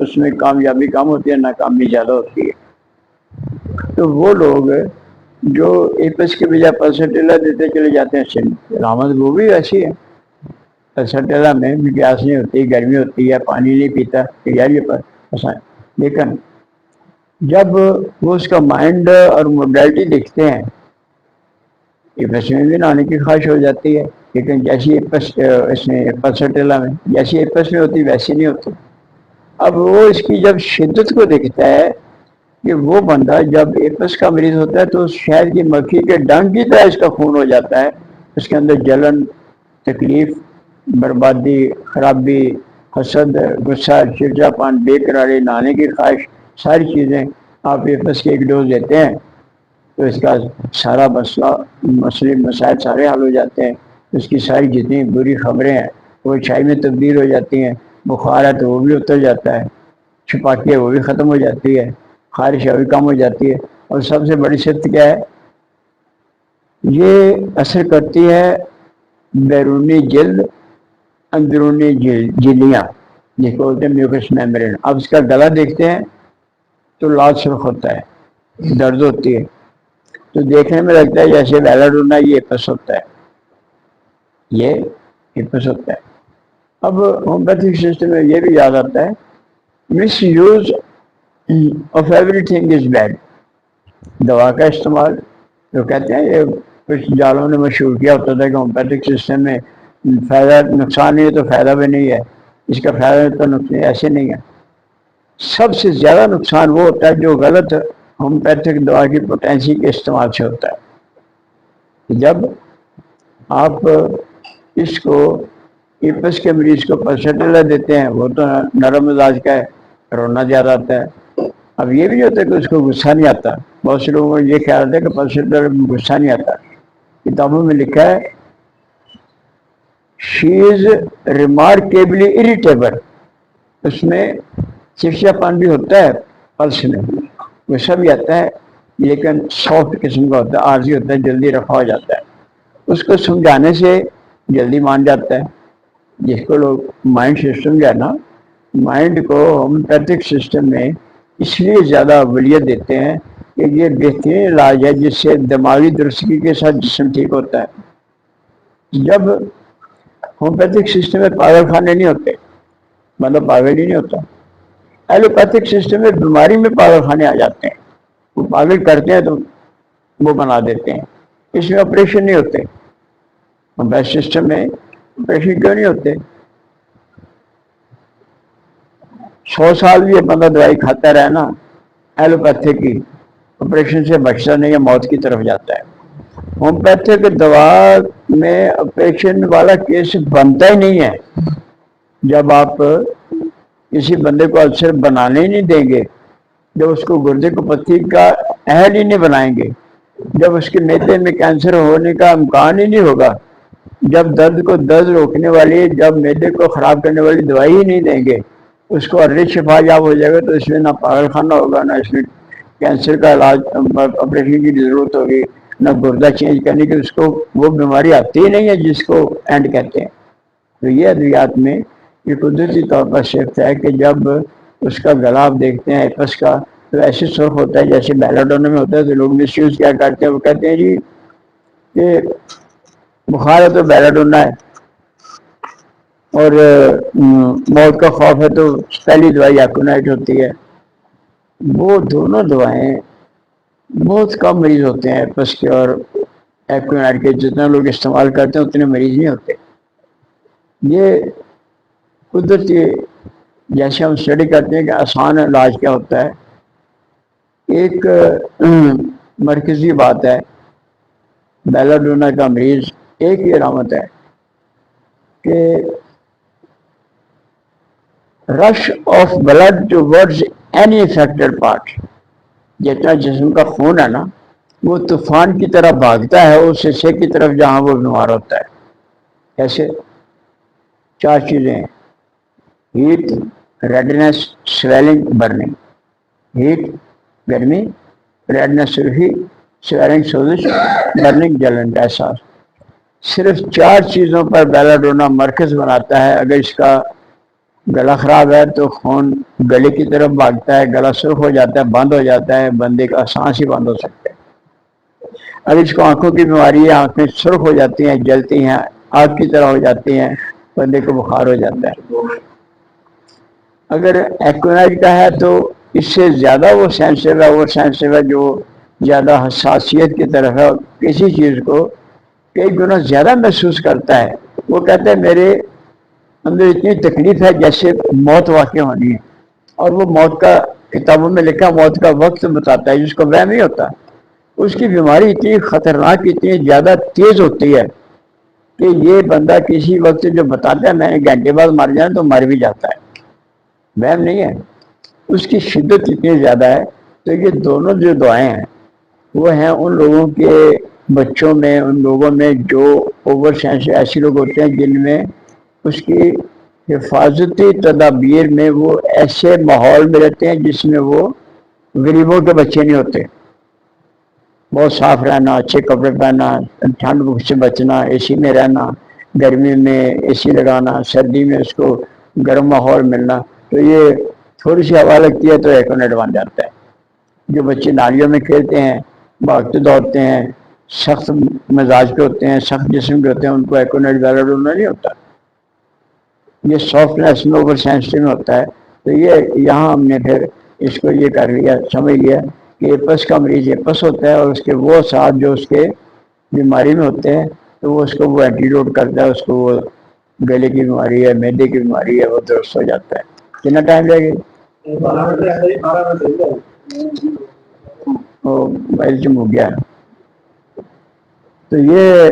اس میں کامیابی کم ہوتی ہے، ناکامی زیادہ ہوتی ہے۔ تو وہ لوگ جو ایپس کے بجائے پلسٹیلا دیتے چلے جاتے ہیں، علامت وہ بھی ایسی ہے۔ پلسٹیلا میں بھی پیاس نہیں ہوتی، گرمی ہوتی ہے، پانی نہیں پیتا، یار یہ لیکن جب وہ اس کا مائنڈ اور موڈیلٹی دیکھتے ہیں، ایپس میں بھی نہانے کی خواہش ہو جاتی ہے، لیکن جیسی ایپس اس میں پلسٹیلا میں جیسی ایپس میں ہوتی ویسی نہیں ہوتی۔ اب وہ اس کی جب شدت کو دیکھتا ہے کہ وہ بندہ جب ایپس کا مریض ہوتا ہے تو شہد کی مکھی کے ڈنگ کی طرح اس کا خون ہو جاتا ہے، اس کے اندر جلن، تکلیف، بربادی، خرابی، حسد، غصہ، چڑچاپن، بے قراری، نہانے کی خواہش، ساری چیزیں آپ ایپس کے ایک ڈوز دیتے ہیں تو اس کا سارا مسئلے مسائل سارے حل ہو جاتے ہیں۔ اس کی ساری جتنی بری خبریں ہیں وہ اچھائی میں تبدیل ہو جاتی ہیں، بخار ہے تو وہ بھی اتر جاتا ہے، چھپاکی ہے وہ بھی ختم ہو جاتی ہے، خارش ہے وہ بھی کم ہو جاتی ہے۔ اور سب سے بڑی صفت کیا ہے؟ یہ اثر کرتی ہے بیرونی جلد، اندرونی جھلیاں، جس کو بولتے ہیں میوکس میمبرین۔ اب اس کا گلا دیکھتے ہیں تو لال سرخ ہوتا ہے، درد ہوتی ہے، تو دیکھنے میں لگتا ہے جیسے بیلاڈونا، یہ ایپس ہوتا ہے، یہ ایپس ہوتا ہے۔ اب ہومیوپیتھک سسٹم میں یہ بھی یاد آتا ہے، misuse of everything is bad. دوا کا استعمال جو کہتے ہیں، یہ کچھ جالوں نے مشہور کیا ہوتا تھا کہ ہومیوپیتھک سسٹم میں فائدہ نقصان نہیں ہے تو فائدہ بھی نہیں ہے، اس کا فائدہ ہے تو نقصان، ایسے نہیں ہے۔ سب سے زیادہ نقصان وہ ہوتا ہے جو غلط ہومیوپیتھک دوا کی پوٹینسی کے استعمال سے ہوتا ہے۔ جب آپ اس کو ایپس کے مریض کو پلسٹیلا دیتے ہیں، وہ تو نرم مزاج کا ہے، رونا زیادہ آتا ہے۔ اب یہ بھی ہوتا ہے کہ اس کو غصہ نہیں آتا، بہت سے لوگوں کو یہ خیال ہوتا ہے کہ پلسٹیلا میں غصہ نہیں آتا۔ کتابوں میں لکھا ہے شی از ریمارکیبلی اریٹیبل، اس میں چڑچڑاپن بھی ہوتا ہے، پلس میں غصہ بھی آتا ہے، لیکن سافٹ قسم کا ہوتا ہے، عارضی ہوتا ہے، جلدی رفع ہو جاتا ہے۔ اس کو سمجھانے سے جلدی مان جاتا ہے۔ جس کو لوگ مائنڈ سسٹم جو ہے نا، مائنڈ کو ہومیوپیتھک سسٹم میں اس لیے زیادہ اولویت دیتے ہیں کہ یہ بہترین علاج ہے جس سے دماغی درستگی کے ساتھ جسم ٹھیک ہوتا ہے۔ جب ہومیوپیتھک سسٹم میں پاگل خانے نہیں ہوتے، مطلب پاگل ہی نہیں ہوتا۔ ایلوپیتھک سسٹم میں بیماری میں پاگل خانے آ جاتے ہیں، وہ پاگل کرتے ہیں تو وہ بنا دیتے ہیں، اس میں آپریشن نہیں ہوتے۔ ہومیوپیتھک سسٹم میں آپریشن کیوں نہیں ہوتے؟ 100 سال بھی یہ بندہ دوائی کھاتا رہے نا ایلوپیتھک کی، آپریشن سے بچتا نہیں ہے، موت کی طرف جاتا ہے۔ ہومیوپیتھک دوا میں آپریشن والا کیس بنتا ہی نہیں ہے۔ جب آپ کسی بندے کو السر بنانے ہی نہیں دیں گے، جب اس کو گردے کو پتھری کا اہل ہی نہیں بنائیں گے، جب اس کے معدے میں کینسر ہونے کا امکان ہی نہیں ہوگا، جب درد کو درد روکنے والی، جب معدے کو خراب کرنے والی دوائی ہی نہیں دیں گے، اس کو ارے شفا یاب ہو جائے گا، تو اس میں نہ پاگل خانہ ہوگا، نہ اس میں کینسر کا علاج آپریشن کی ضرورت ہوگی، نہ گردہ چینج کرنے کی، اس کو وہ بیماری آتی ہی نہیں ہے جس کو اینڈ کہتے ہیں۔ تو یہ ادویات میں یہ قدرتی طور پر شفٹ ہے کہ جب اس کا گلا آپ دیکھتے ہیں ایپس کا تو ایسے سرخ ہوتا ہے جیسے بیلاڈونا میں ہوتا ہے۔ تو لوگ مس یوز کیا کرتے ہیں، وہ کہتے ہیں جی کہ بخار ہے تو بیلاڈونا ہے، اور موت کا خوف ہے تو پہلی دوائی ایکونائٹ ہوتی ہے۔ وہ دونوں دوائیں بہت کم مریض ہوتے ہیں، ایپس کے اور ایکونائٹ کے، جتنا لوگ استعمال کرتے ہیں اتنے مریض نہیں ہوتے۔ یہ قدرتی، جیسے ہم اسٹڈی کرتے ہیں کہ آسان علاج کیا ہوتا ہے، ایک مرکزی بات ہے، بیلاڈونا کا مریض ایک ہی علامت ہے کہ rush of blood towards any affected part, جتنا جسم کا خون ہے نا وہ طوفان کی طرح بھاگتا ہے اس حصے کی طرف جہاں وہ بیمار ہوتا ہے۔ کیسے؟ 4 چیزیں ہیں: heat, redness, swelling, burning. Heat گرمی، ریڈنس سرخی، سویلنگ سوزش، برننگ جلن کا احساس۔ صرف 4 چیزوں پر بیلاڈونا مرکز بناتا ہے۔ اگر اس کا گلا خراب ہے تو خون گلے کی طرف بھاگتا ہے، گلا سرخ ہو جاتا ہے، بند ہو جاتا ہے، بندے کا سانس ہی بند ہو سکتا ہے۔ اگر اس کو آنکھوں کی بیماری ہے، آنکھیں سرخ ہو جاتی ہیں، جلتی ہیں، آگ کی طرح ہو جاتی ہیں، بندے کو بخار ہو جاتا ہے۔ اگر ایکونائڈ کا ہے تو اس سے زیادہ وہ سینسیو ہے جو زیادہ حساسیت کی طرف ہے، کسی چیز کو کئی گنا زیادہ محسوس کرتا ہے۔ وہ کہتا ہے میرے اندر اتنی تکلیف ہے جیسے موت واقع ہونی ہے، اور وہ موت کا کتابوں میں لکھا موت کا وقت بتاتا ہے، جس کو وہم نہیں ہوتا۔ اس کی بیماری اتنی خطرناک، اتنی زیادہ تیز ہوتی ہے کہ یہ بندہ کسی وقت جو بتاتا ہے میں نے گھنٹے بعد مر جانا تو مر بھی جاتا ہے، وہم نہیں ہے۔ اس کی شدت اتنی زیادہ ہے۔ تو یہ دونوں جو دعائیں ہیں وہ ہیں ان لوگوں کے بچوں میں، ان لوگوں میں جو اوور سینسیٹیو ایسے لوگ ہوتے ہیں جن میں اس کی حفاظتی تدابیر میں وہ ایسے ماحول میں رہتے ہیں جس میں وہ غریبوں کے بچے نہیں ہوتے۔ بہت صاف رہنا، اچھے کپڑے پہننا، ٹھنڈ سے بچنا، اے سی میں رہنا، گرمی میں اے سی لگانا، سردی میں اس کو گرم ماحول ملنا۔ تو یہ تھوڑی سی ہوا لگتی ہے تو ایکونیٹ بن جاتا ہے۔ جو بچے نالیوں میں کھیلتے ہیں، بھاگتے دوڑتے ہیں، سخت مزاج کے ہوتے ہیں، سخت جسم کے ہوتے ہیں، ان کو ایکونیٹ زیادہ ڈولنا نہیں ہوتا۔ یہ سافٹنیس میں اوور سینسٹیو میں ہوتا ہے۔ تو یہ یہاں ہم نے پھر اس کو یہ کر لیا، سمجھ لیا کہ ایپس کا مریض ایپس ہوتا ہے، اور اس کے وہ ساتھ جو اس کے بیماری میں ہوتے ہیں تو وہ اس کو وہ اینٹیڈوٹ کرتا ہے، اس کو وہ گلے کی بیماری ہے، معدے کی بیماری ہے، وہ درست ہو جاتا ہے۔ کتنا ٹائم لگے گا؟ وہ موبائل چم ہو گیا۔ تو یہ